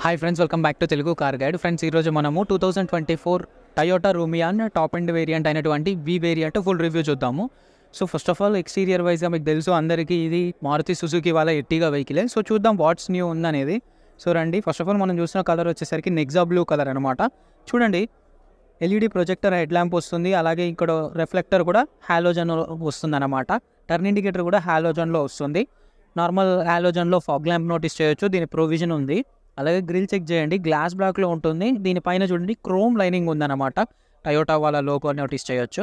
Hi friends, welcome back to Telugu car guide. Friends, ఈరోజు మనము 2024 Toyota Rumion top end variant అయినటువంటి V variant full review చూద్దాము. So first of all exterior వైజ్గా మీకు తెలుసు అందరికీ ఇది మారుతి సుజుకి వాళ్ళ ఎర్టిగా వెహికలే. సో చూద్దాం వాట్స్ న్యూ ఉందనేది. సో రండి, ఫస్ట్ ఆఫ్ ఆల్ మనం చూసిన కలర్ వచ్చేసరికి నెక్సా బ్లూ కలర్ అనమాట. చూడండి, ఎల్ఈడి ప్రొజెక్టర్ హెడ్ ల్యాంప్ వస్తుంది, అలాగే ఇక్కడ రిఫ్లెక్టర్ కూడా హాలోజన్ వస్తుంది అనమాట. టర్న్ ఇండికేటర్ కూడా హాలోజన్లో వస్తుంది. నార్మల్ హాలోజన్లో ఫాగ్ ల్యాంప్ నోటీస్ చేయొచ్చు, దీని ప్రొవిజన్ ఉంది. అలాగే గ్రిల్ చెక్ చేయండి, గ్లాస్ బ్లాక్లో ఉంటుంది. దీనిపైన చూడండి క్రోమ్ లైనింగ్ ఉందన్నమాట, టయోటా వాళ్ళ లోగో నోటీస్ చేయొచ్చు.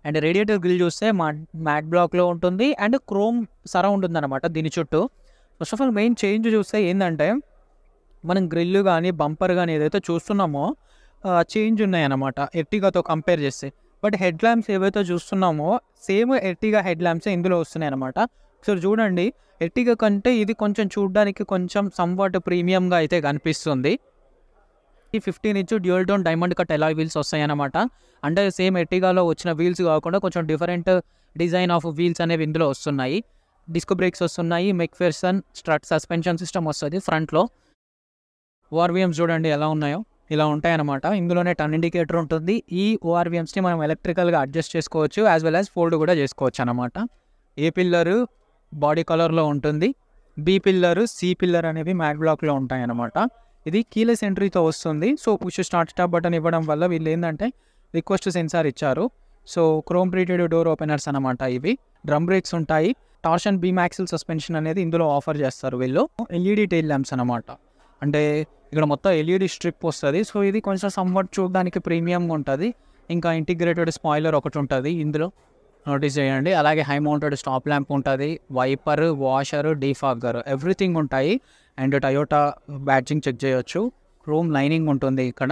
అండ్ రేడియేటర్ గ్రిల్ చూస్తే మ్యాట్ బ్లాక్లో ఉంటుంది అండ్ క్రోమ్ సరౌండ్ ఉందన్నమాట దీని చుట్టూ. First of all main change చూస్తే ఏంటంటే, మనం గ్రిల్ కానీ బంపర్ కానీ ఏదైతే చూస్తున్నామో చేంజ్ ఉన్నాయన్నమాట ఎర్టిగాతో కంపేర్ చేస్తే. బట్ హెడ్ ల్యాంప్స్ ఏవైతే చూస్తున్నామో సేమ్ ఎర్టిగా హెడ్ ల్యాంప్స్ ఇందులో వస్తున్నాయి అనమాట. సో చూడండి, ఎర్టిగా కంటే ఇది కొంచెం చూడడానికి కొంచెం సంవాట్ ప్రీమియంగా అయితే కనిపిస్తుంది. ఈ 15 inch dual tone diamond cut alloy wheels వస్తాయన్నమాట. అంటే సేమ్ ఎర్టిగాలో వచ్చిన వీల్స్ కాకుండా కొంచెం డిఫరెంట్ డిజైన్ ఆఫ్ వీల్స్ అనేవి ఇందులో వస్తున్నాయి. డిస్క్ బ్రేక్స్ వస్తున్నాయి, మెక్ఫెర్సన్ స్ట్రట్ సస్పెన్షన్ సిస్టమ్ వస్తుంది ఫ్రంట్లో. ఓఆర్విఎమ్స్ చూడండి ఎలా ఉన్నాయో, ఇలా ఉంటాయన్నమాట. ఇందులోనే టర్న్ ఇండికేటర్ ఉంటుంది. ఈ ఓఆర్విఎమ్స్ని మనం ఎలక్ట్రికల్గా అడ్జస్ట్ చేసుకోవచ్చు, యాజ్ వెల్ యాజ్ ఫోల్డ్ కూడా చేసుకోవచ్చు అనమాట. ఏ పిల్లరు బాడీ కలర్లో ఉంటుంది, బి పిల్లరు, సి పిల్లర్ అనేవి మ్యాట్ బ్లాక్లో ఉంటాయి అన్నమాట. ఇది కీలెస్ ఎంట్రీతో వస్తుంది. సో పుష్ స్టార్ట్ బటన్ ఇవ్వడం వల్ల వీళ్ళు ఏంటంటే రిక్వెస్ట్ సెన్సార్ ఇచ్చారు. So chrome plated door openers అనమాట ఇవి. డ్రమ్ బ్రేక్స్ ఉంటాయి. టార్షన్ బీమ్ యాక్సిల్ సస్పెన్షన్ అనేది ఇందులో ఆఫర్ చేస్తారు వీళ్ళు. ఎల్ఈడి టైల్ ల్యాంప్స్ అనమాట, అంటే ఇక్కడ మొత్తం ఎల్ఈడి స్ట్రిప్ వస్తుంది. సో ఇది కొంచెం సంవట్ చూడడానికి ప్రీమియంగా ఉంటుంది. ఇంకా ఇంటిగ్రేటెడ్ స్పాయిలర్ ఒకటి ఉంటుంది ఇందులో, నోటీస్ చేయండి. అలాగే హై మౌంటెడ్ స్టాప్ ల్యాంప్ ఉంటుంది, వైపర్, వాషర్, డీఫాగర్ ఎవ్రీథింగ్ ఉంటాయి. అండ్ టయోటా బ్యాడ్జింగ్ చెక్ చేయొచ్చు. క్రోమ్ లైనింగ్ ఉంటుంది, ఇక్కడ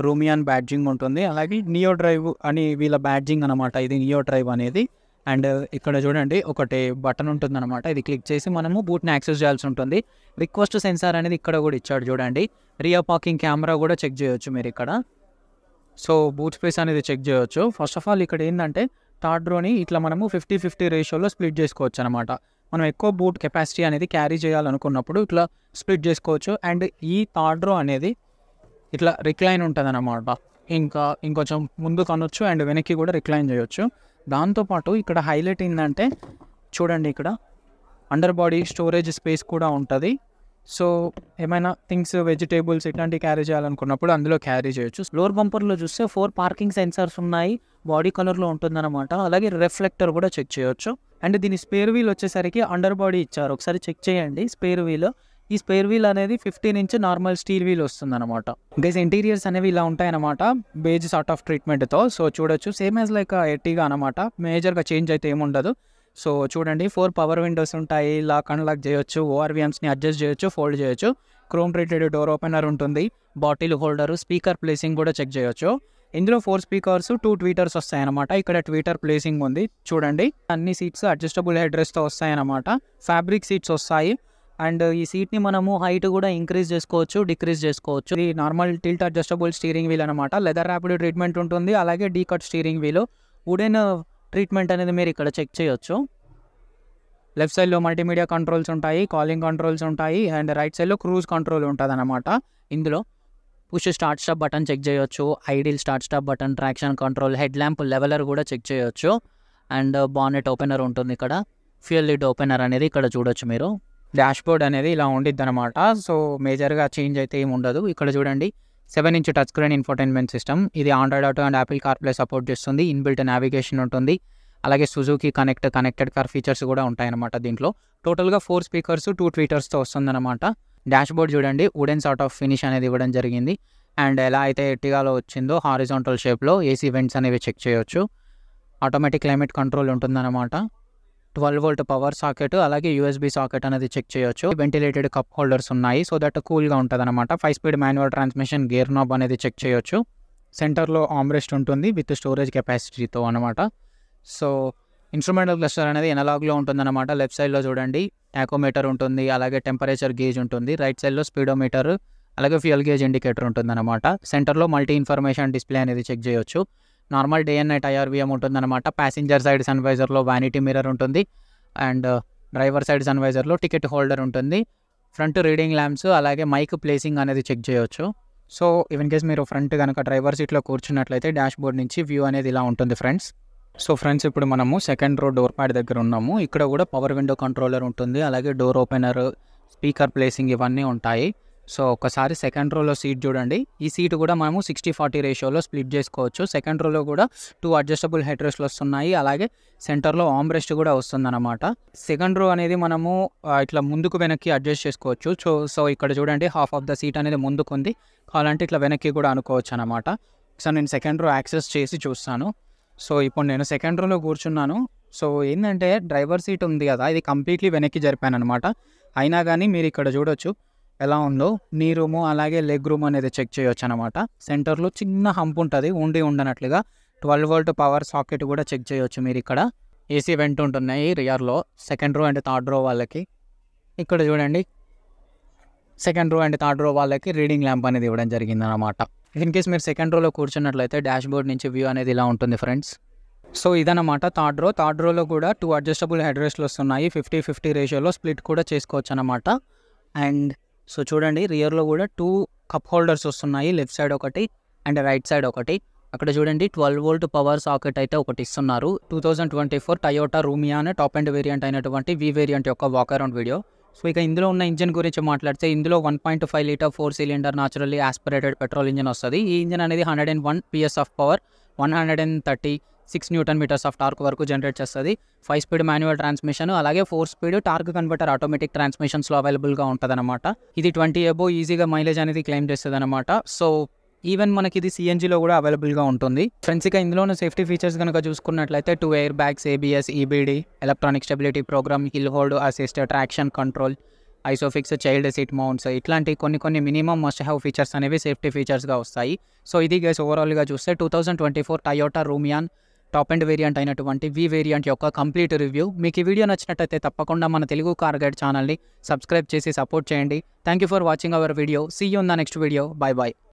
రూమియాన్ బ్యాడ్జింగ్ ఉంటుంది. అలాగే నియో డ్రైవ్ అని వీళ్ళ బ్యాడ్జింగ్ అనమాట, ఇది నియో డ్రైవ్ అనేది. అండ్ ఇక్కడ చూడండి ఒకటి బటన్ ఉంటుంది అనమాట, ఇది క్లిక్ చేసి మనము బూట్ని యాక్సెస్ చేయాల్సి ఉంటుంది. రిక్వెస్ట్ సెన్సార్ అనేది ఇక్కడ కూడా ఇచ్చాడు చూడండి. రియర్ పార్కింగ్ కెమెరా కూడా చెక్ చేయొచ్చు మీరు ఇక్కడ. సో బూట్ స్పేస్ అనేది చెక్ చేయొచ్చు. ఫస్ట్ ఆఫ్ ఆల్ ఇక్కడ ఏంటంటే థర్డ్ రోని ఇట్లా మనము 50-50 రేషియోలో స్ప్లిట్ చేసుకోవచ్చు అనమాట. మనం ఎక్కువ బూట్ కెపాసిటీ అనేది క్యారీ చేయాలనుకున్నప్పుడు ఇట్లా స్ప్లిట్ చేసుకోవచ్చు. అండ్ ఈ థర్డ్ రో అనేది ఇట్లా రిక్లైన్ ఉంటుంది అనమాట. ఇంకొంచెం ముందు కనొచ్చు అండ్ వెనక్కి కూడా రిక్లైన్ చేయొచ్చు. దాంతోపాటు ఇక్కడ హైలైట్ ఏంటంటే చూడండి, ఇక్కడ అండర్ బాడీ స్టోరేజ్ స్పేస్ కూడా ఉంటుంది. సో ఏమైనా థింగ్స్, వెజిటేబుల్స్ ఇట్లాంటివి క్యారీ చేయాలనుకున్నప్పుడు అందులో క్యారీ చేయొచ్చు. లోవర్ బంపర్లో చూస్తే 4 పార్కింగ్ సెన్సార్స్ ఉన్నాయి, బాడీ కలర్లో ఉంటుందన్నమాట. అలాగే రిఫ్లెక్టర్ కూడా చెక్ చేయొచ్చు. అండ్ దీని స్పేర్ వీల్ వచ్చేసరికి అండర్ బాడీ ఇచ్చారు, ఒకసారి చెక్ చేయండి స్పేర్ వీల్. ఈ స్పేర్ వీల్ అనేది 15 ఇంచ్ నార్మల్ స్టీల్ వీల్ వస్తుంది అనమాట. గైస్, ఇంటీరియర్స్ అనేవి ఇలా ఉంటాయన్నమాట, బేజ్ సార్ట్ ఆఫ్ ట్రీట్మెంట్తో. సో చూడొచ్చు, సేమ్ యాజ్ లైక్ ఎర్టిగా అనమాట, మేజర్గా చేంజ్ అయితే ఏముండదు. సో చూడండి, 4 పవర్ విండోస్ ఉంటాయి, లాక్ అన్లాక్ చేయొచ్చు, ఓఆర్విఎమ్స్ని అడ్జస్ట్ చేయొచ్చు, ఫోల్డ్ చేయొచ్చు. క్రోమ్ ప్లేటెడ్ డోర్ ఓపెనర్ ఉంటుంది, బాటిల్ హోల్డర్, స్పీకర్ ప్లేసింగ్ కూడా చెక్ చేయొచ్చు. ఇందులో 4 స్పీకర్స్, 2 ట్వీటర్స్ వస్తాయన్నమాట. ఇక్కడ ట్వీటర్ ప్లేసింగ్ ఉంది చూడండి. అన్ని సీట్స్ అడ్జస్టబుల్ హెడ్ రెస్ట్తో వస్తాయన్నమాట. ఫ్యాబ్రిక్ సీట్స్ వస్తాయి. అండ్ ఈ సీట్ని మనము హైట్ కూడా ఇంక్రీజ్ చేసుకోవచ్చు, డిక్రీజ్ చేసుకోవచ్చు. ఇది normal tilt adjustable steering wheel అనమాట. లెదర్ ర్యాపిడ్ ట్రీట్మెంట్ ఉంటుంది, అలాగే D cut steering wheel. Wooden treatment అనేది మీరు ఇక్కడ చెక్ చేయొచ్చు. లెఫ్ట్ సైడ్లో మల్టీమీడియా కంట్రోల్స్ ఉంటాయి, కాలింగ్ కంట్రోల్స్ ఉంటాయి. అండ్ రైట్ సైడ్లో క్రూజ్ కంట్రోల్ ఉంటుంది అనమాట. ఇందులో push start stop button check చేయొచ్చు, idle start stop button, traction control, head lamp leveler కూడా చెక్ చేయొచ్చు. అండ్ బానెట్ ఓపెనర్ ఉంటుంది ఇక్కడ, ఫ్యూయల్ లిడ్ ఓపెనర్ అనేది ఇక్కడ చూడొచ్చు మీరు. డాష్ బోర్డ్ అనేది ఇలా ఉండిద్ది అనమాట. సో మేజర్గా చేంజ్ అయితే ఏమి ఉండదు. ఇక్కడ చూడండి, 7 inch touch screen infotainment system. ఇది Android auto and Apple CarPlay support చేస్తుంది. ఇన్బిల్ట్ నావిగేషన్ ఉంటుంది. అలాగే సుజుకి కనెక్టెడ్ కార్ ఫీచర్స్ కూడా ఉంటాయన్నమాట దీంట్లో. టోటల్గా 4 స్పీకర్స్, 2 ట్వీటర్స్తో వస్తుందన్నమాట. డాష్ బోర్డ్ చూడండి, వుడెన్ సార్ట్ ఆఫ్ ఫినిష్ అనేది ఇవ్వడం జరిగింది. అండ్ ఎలా అయితే ఎర్టిగాలో వచ్చిందో హారిజాంటల్ షేప్లో ఏసీ వెంట్స్ అనేవి చెక్ చేయొచ్చు. ఆటోమేటిక్ క్లైమేట్ కంట్రోల్ ఉంటుందన్నమాట. 12 వోల్ట్ పవర్ సాకెట్, అలాగే యూఎస్బీ సాకెట్ అనేది చెక్ చేయొచ్చు. వెంటిలేటెడ్ కప్ హోల్డర్స్ ఉన్నాయి, సో దట్ కూల్గా ఉంటుంది అనమాట. 5 speed manual transmission, gear knob అనేది చెక్ చేయొచ్చు. సెంటర్లో ఆమ్రెస్ట్ ఉంటుంది విత్ స్టోరేజ్ కెపాసిటీతో అనమాట. సో ఇన్స్ట్రుమెంటల్ క్లస్టర్ అనేది ఎనలాగ్లో ఉంటుందన్నమాట. లెఫ్ట్ సైడ్లో చూడండి టాకోమీటర్ ఉంటుంది, అలాగే టెంపరేచర్ గేజ్ ఉంటుంది. రైట్ సైడ్లో స్పీడోమీటర్, అలాగే ఫ్యూయల్ గేజ్ ఇండికేటర్ ఉంటుందన్నమాట. సెంటర్లో మల్టీ ఇన్ఫర్మేషన్ డిస్ప్లే అనేది చెక్ చేయొచ్చు. Normal day and night IRVM ఉంటుందన్నమాట. ప్యాసింజర్ సైడ్ సన్వైజర్లో వ్యానిటీ మిర్రర్ ఉంటుంది. అండ్ డ్రైవర్ సైడ్ సన్వైజర్లో టికెట్ హోల్డర్ ఉంటుంది. ఫ్రంట్ రీడింగ్ ల్యాంప్స్ అలాగే మైక్ ప్లేసింగ్ అనేది చెక్ చేయొచ్చు. సో ఇన్ కేస్ మీరు ఫ్రంట్ కనుక డ్రైవర్ సీట్లో కూర్చున్నట్లయితే డాష్ బోర్డ్ నుంచి వ్యూ అనేది ఇలా ఉంటుంది ఫ్రెండ్స్. సో ఫ్రెండ్స్ ఇప్పుడు మనము సెకండ్ రో డోర్ ప్యాడ్ దగ్గర ఉన్నాము. ఇక్కడ కూడా పవర్ విండో కంట్రోలర్ ఉంటుంది, అలాగే డోర్ ఓపెనర్, స్పీకర్ ప్లేసింగ్ ఇవన్నీ ఉంటాయి. సో ఒకసారి సెకండ్ రోలో సీట్ చూడండి. ఈ సీట్ కూడా మనము 60-40 రేషియోలో స్ప్లిట్ చేసుకోవచ్చు. సెకండ్ రోలో కూడా 2 అడ్జస్టబుల్ హెడ్ రెస్ట్లు వస్తున్నాయి, అలాగే సెంటర్లో ఆర్మ్ రెస్ట్ కూడా వస్తుందన్నమాట. సెకండ్ రో అనేది మనము ఇట్లా ముందుకు వెనక్కి అడ్జస్ట్ చేసుకోవచ్చు. సో ఇక్కడ చూడండి హాఫ్ ఆఫ్ ద సీట్ అనేది ముందుకుంది, కావాలంటే ఇట్లా వెనక్కి కూడా అనుకోవచ్చు అనమాట. సో నేను సెకండ్ రో యాక్సెస్ చేసి చూస్తాను. సో ఇప్పుడు నేను సెకండ్ రోలో కూర్చున్నాను. సో ఏంటంటే డ్రైవర్ సీట్ ఉంది కదా, ఇది కంప్లీట్లీ వెనక్కి జరిపాను అనమాట. అయినా కానీ మీరు ఇక్కడ చూడొచ్చు ఎలా ఉందో. నీ రూము అలాగే లెగ్ రూమ్ అనేది చెక్ చేయొచ్చు అనమాట. సెంటర్లో చిన్న హంప్ ఉంటుంది, ఉండనట్లుగా 12 వోల్ట్ పవర్ సాకెట్ కూడా చెక్ చేయొచ్చు మీరు. ఇక్కడ ఏసీ వెంట్ ఉంటున్నాయి రియర్లో second row and third row వాళ్ళకి. ఇక్కడ చూడండి second row and third row వాళ్ళకి రీడింగ్ ల్యాంప్ అనేది ఇవ్వడం జరిగింది అనమాట. ఇన్ కేస్ మీరు సెకండ్ రోలో కూర్చున్నట్లయితే డాష్ బోర్డ్ నుంచి వ్యూ అనేది ఇలా ఉంటుంది ఫ్రెండ్స్. సో ఇదన్నమాట థర్డ్ రో. థర్డ్ రోలో కూడా 2 అడ్జస్టబుల్ హెడ్ రెస్ట్లు వస్తున్నాయి, 50-50 రేషియోలో స్ప్లిట్ కూడా చేసుకోవచ్చు అనమాట. అండ్ సో చూడండి రియర్లో కూడా 2 కప్ హోల్డర్స్ వస్తున్నాయి, లెఫ్ట్ సైడ్ ఒకటి అండ్ రైట్ సైడ్ ఒకటి. అక్కడ చూడండి 12 వోల్ట్ పవర్ సాకెట్ అయితే ఒకటి ఇస్తున్నారు. 2024 Toyota Rumion top and variant అయినటువంటి వి వేరియంట్ యొక్క వాక్ అరౌండ్ వీడియో. సో ఇక ఇందులో ఉన్న ఇంజిన్ గురించి మాట్లాడితే ఇందులో 1.5 litre 4 cylinder naturally aspirated petrol engine వస్తుంది. ఈ ఇంజిన్ అనేది 101 PS of power, 136 newton metres of torque వరకు జనరేట్ చేస్తుంది. 5 స్పీడ్ మాన్యువల్ ట్రాన్స్మిషన్ అలాగే 4 స్పీడ్ టార్క్ కన్వర్టర్ ఆటోమేటిక్ ట్రాన్స్మిషన్స్లో అవైలబుల్గా ఉంటుంది అనమాట. ఇది 20 అబో ఈజీగా మైలేజ్ అనేది క్లెయిమ్ చేస్తుంది అనమాట. సో ఈవెన్ మనకి ఇది సిఎన్జిలో కూడా అవైలబుల్గా ఉంటుంది ఫ్రెండ్స్. ఇక ఇందులో ఉన్న సేఫ్టీ ఫీచర్స్ కనుక చూసుకున్నట్లయితే 2 air bags, ABS, EBD, electronic stability programme, hill hold assist, traction control, isofix, child seat mounts, ఇట్లాంటి కొన్ని మినిమం మస్ట్ హ్యావ్ ఫీచర్స్ అనేవి సేఫ్టీ ఫీచర్స్గా వస్తాయి. సో ఇది గైస్ ఓవరాల్గా చూస్తే 2024 Toyota Rumion top and variant అయినటువంటి వి వేరియంట్ యొక్క కంప్లీట్ రివ్యూ. మీకు ఈ వీడియో నచ్చినట్టయితే తప్పకుండా మన తెలుగు కార్ గైడ్ ఛానల్ని సబ్స్క్రైబ్ చేసి సపోర్ట్ చేయండి. Thank you for watching our video. See you in the next video. By by.